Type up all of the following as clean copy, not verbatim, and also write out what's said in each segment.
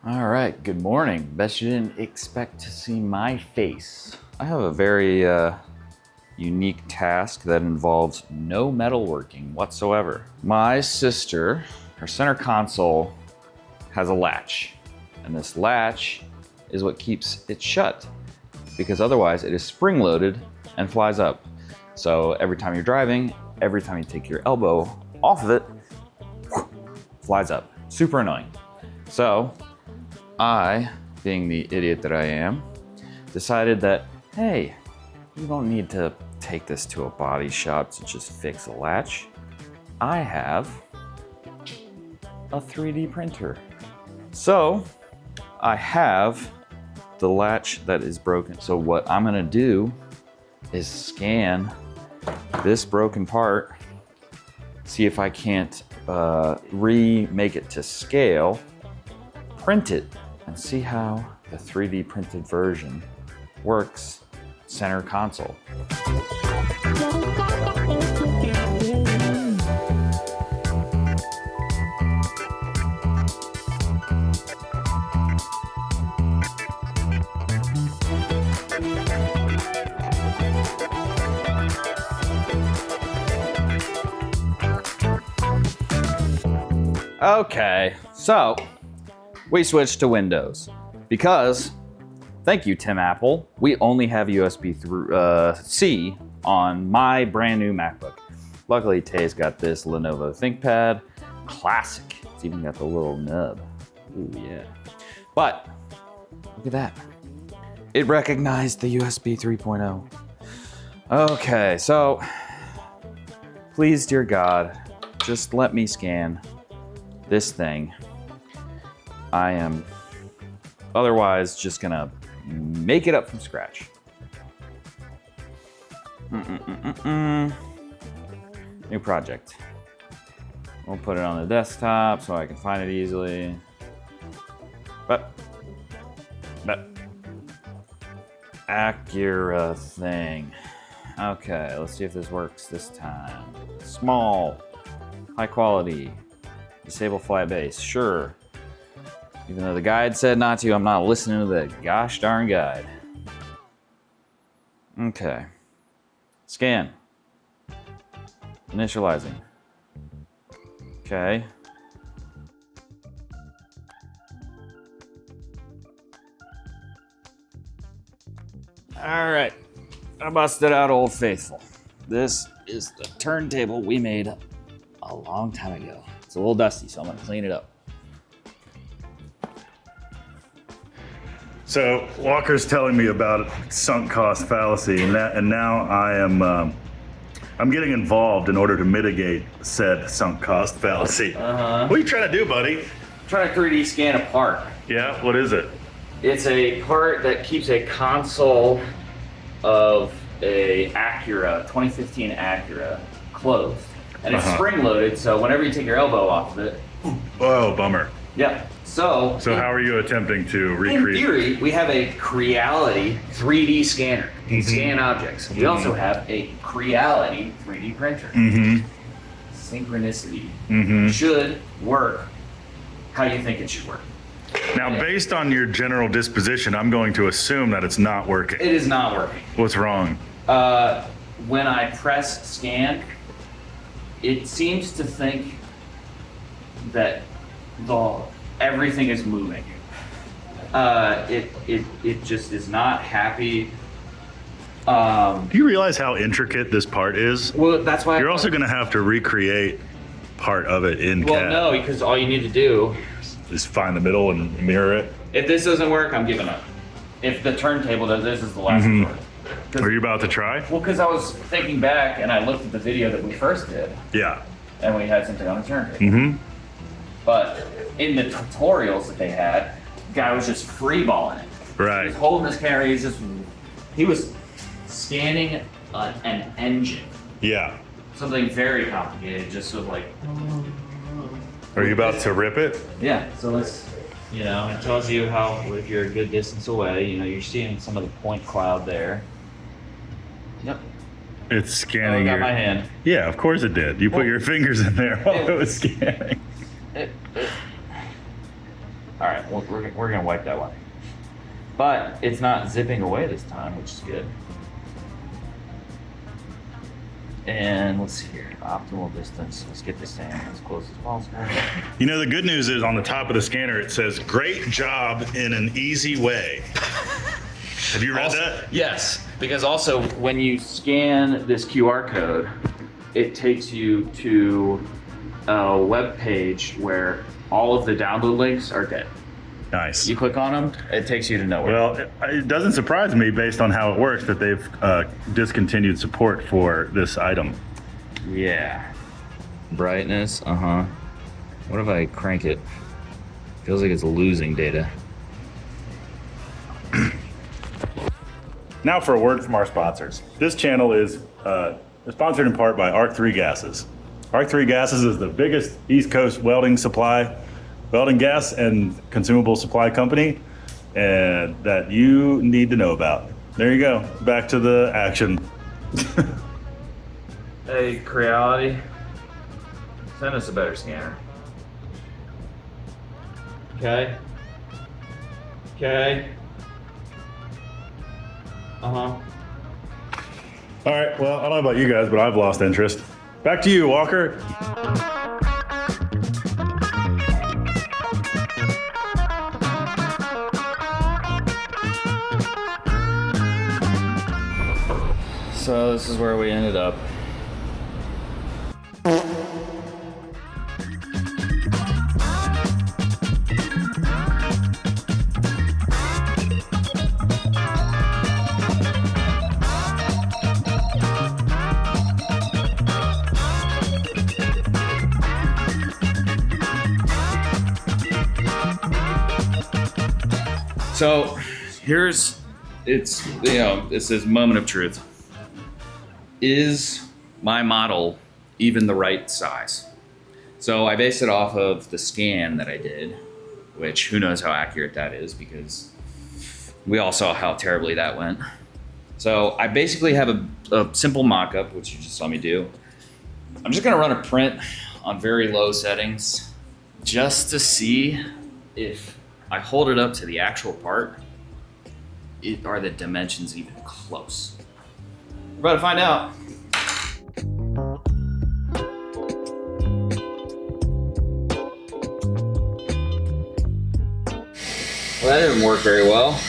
All right, good morning. Bet you didn't expect to see my face. I have a very unique task that involves no metalworking whatsoever. My sister, her center console has a latch, and this latch is what keeps it shut because otherwise it is spring-loaded and flies up. So every time you're driving, every time you take your elbow off of it, flies up. Super annoying. So I, being the idiot that I am, decided that, hey, you don't need to take this to a body shop to just fix a latch. I have a 3D printer. So I have the latch that is broken. So what I'm gonna do is scan this broken part, see if I can't remake it to scale, print it, and see how the 3D printed version works center console. Okay, so we switched to Windows because, thank you, Tim Apple, we only have USB-C on my brand new MacBook. Luckily, Tay's got this Lenovo ThinkPad, classic. It's even got the little nub. Ooh, yeah. But look at that. It recognized the USB 3.0. Okay, so please, dear God, just let me scan this thing. I am otherwise just gonna make it up from scratch. New project. We'll put it on the desktop so I can find it easily. But Acura thing. Okay, let's see if this works this time. Small, high quality, disable flat base, sure. Even though the guide said not to, I'm not listening to the gosh darn guide. Okay. Scan. Initializing. Okay. All right. I busted out Old Faithful. This is the turntable we made a long time ago. It's a little dusty, so I'm gonna clean it up. So Walker's telling me about sunk cost fallacy, and now I'm getting involved in order to mitigate said sunk cost fallacy. What are you trying to do, buddy? I'm trying to 3D scan a part. Yeah, what is it? It's a part that keeps a console of a Acura, 2015 Acura, closed. And it's spring-loaded, so whenever you take your elbow off of it... Oh, bummer. Yeah, so how are you attempting to recreate? In theory, we have a Creality 3D scanner. It can scan objects. We also have a Creality 3D printer. Synchronicity should work how you think it should work. Now, based on your general disposition, I'm going to assume that it's not working. It is not working. What's wrong? When I press scan, it seems to think that everything is moving. It just is not happy. Do you realize how intricate this part is? Well, that's why you're also going to have to recreate part of it in Well, CAD. no, because all you need to do is find the middle and mirror it. If this doesn't work, I'm giving up. If the turntable does, this is the last resort. Are you about to try? Well, because I was thinking back and I looked at the video that we first did. Yeah. And we had something on the turntable. But in the tutorials that they had, the guy was just freeballing it. Right. He was holding his camera, he was scanning an engine. Yeah. Something very complicated, just sort of like... Are you about to rip it? Yeah, so let's, it tells you how, if you're a good distance away, you're seeing some of the point cloud there. Yep. It's scanning I got my hand. Yeah, of course it did. You put your fingers in there while it was scanning. All right, well, we're gonna wipe that one. But it's not zipping away this time, which is good. And let's see here, optimal distance. Let's get this thing as close as possible. You know, the good news is on the top of the scanner, it says, "Great job in an easy way." Have you read that? Yes, because also when you scan this QR code, it takes you to a web page where all of the download links are dead. Nice. You click on them, it takes you to nowhere. Well, it doesn't surprise me based on how it works that they've discontinued support for this item. Yeah. Brightness, What if I crank it? Feels like it's losing data. Now for a word from our sponsors. This channel is sponsored in part by Arc3 Gases. Arc3 Gases is the biggest East Coast welding gas and consumable supply company and that you need to know about. There you go. Back to the action. Hey, Creality, send us a better scanner. Okay. All right, well, I don't know about you guys, but I've lost interest. Back to you, Walker. So this is where we ended up. So this is moment of truth. Is my model even the right size? So I based it off of the scan that I did, which who knows how accurate that is because we all saw how terribly that went. So I basically have a simple mock-up, which you just saw me do. I'm just gonna run a print on very low settings just to see if I hold it up to the actual part, are the dimensions even close? We're about to find out. Well, that didn't work very well.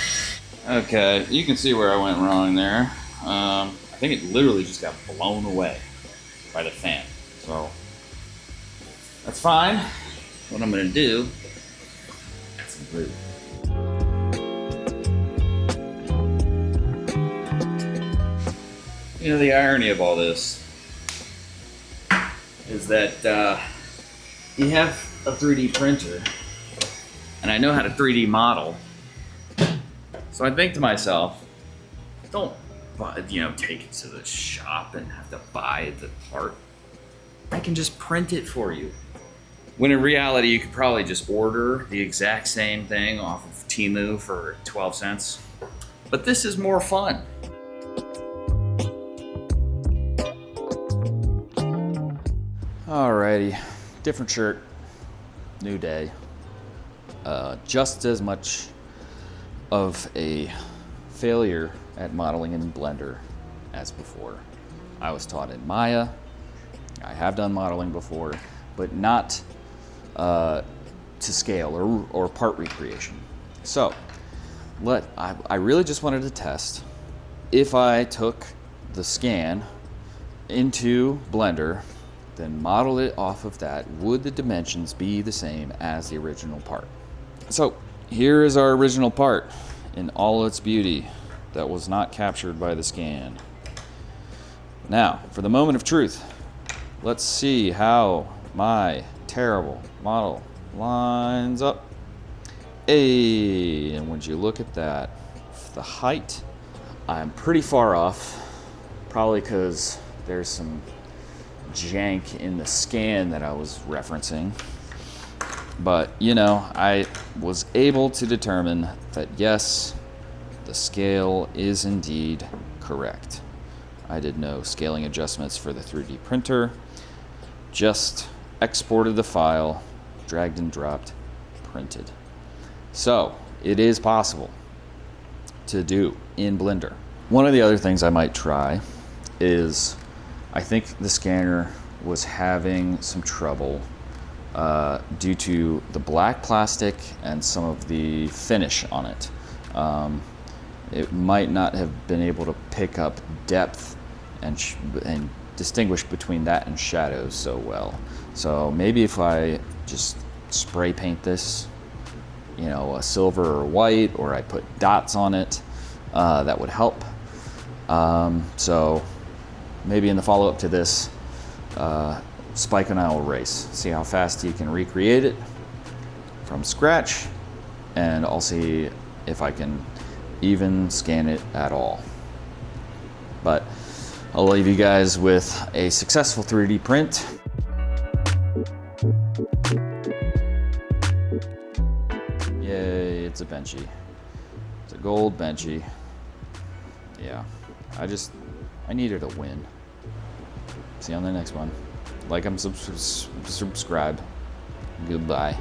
Okay, you can see where I went wrong there. I think it literally just got blown away by the fan. So that's fine. What I'm gonna do, add some glue. You know, the irony of all this is that you have a 3D printer, and I know how to 3D model. So I think to myself, don't take it to the shop and have to buy the part. I can just print it for you. When in reality, you could probably just order the exact same thing off of Temu for 12 cents. But this is more fun. Alrighty, different shirt, new day. Just as much of a failure at modeling in Blender as before. I was taught in Maya. I have done modeling before, but not to scale or part recreation. So, I really just wanted to test if I took the scan into Blender, then model it off of that, would the dimensions be the same as the original part? So here is our original part in all its beauty that was not captured by the scan. Now, for the moment of truth, let's see how my terrible model lines up. Hey, and would you look at that? The height, I'm pretty far off, probably because there's some jank in the scan that I was referencing. But, I was able to determine that yes, the scale is indeed correct. I did no scaling adjustments for the 3D printer, just exported the file, dragged and dropped, printed. So it is possible to do in Blender. One of the other things I might try is, I think the scanner was having some trouble due to the black plastic and some of the finish on it. It might not have been able to pick up depth and distinguish between that and shadows so well. So maybe if I just spray paint this, you know, a silver or white, or I put dots on it, that would help. So maybe in the follow-up to this, spike and I will race. See how fast you can recreate it from scratch, and I'll see if I can even scan it at all. But I'll leave you guys with a successful 3D print. Yay, it's a benchy. It's a gold benchy. Yeah, I needed a win. See you on the next one. Like and subscribe. Goodbye.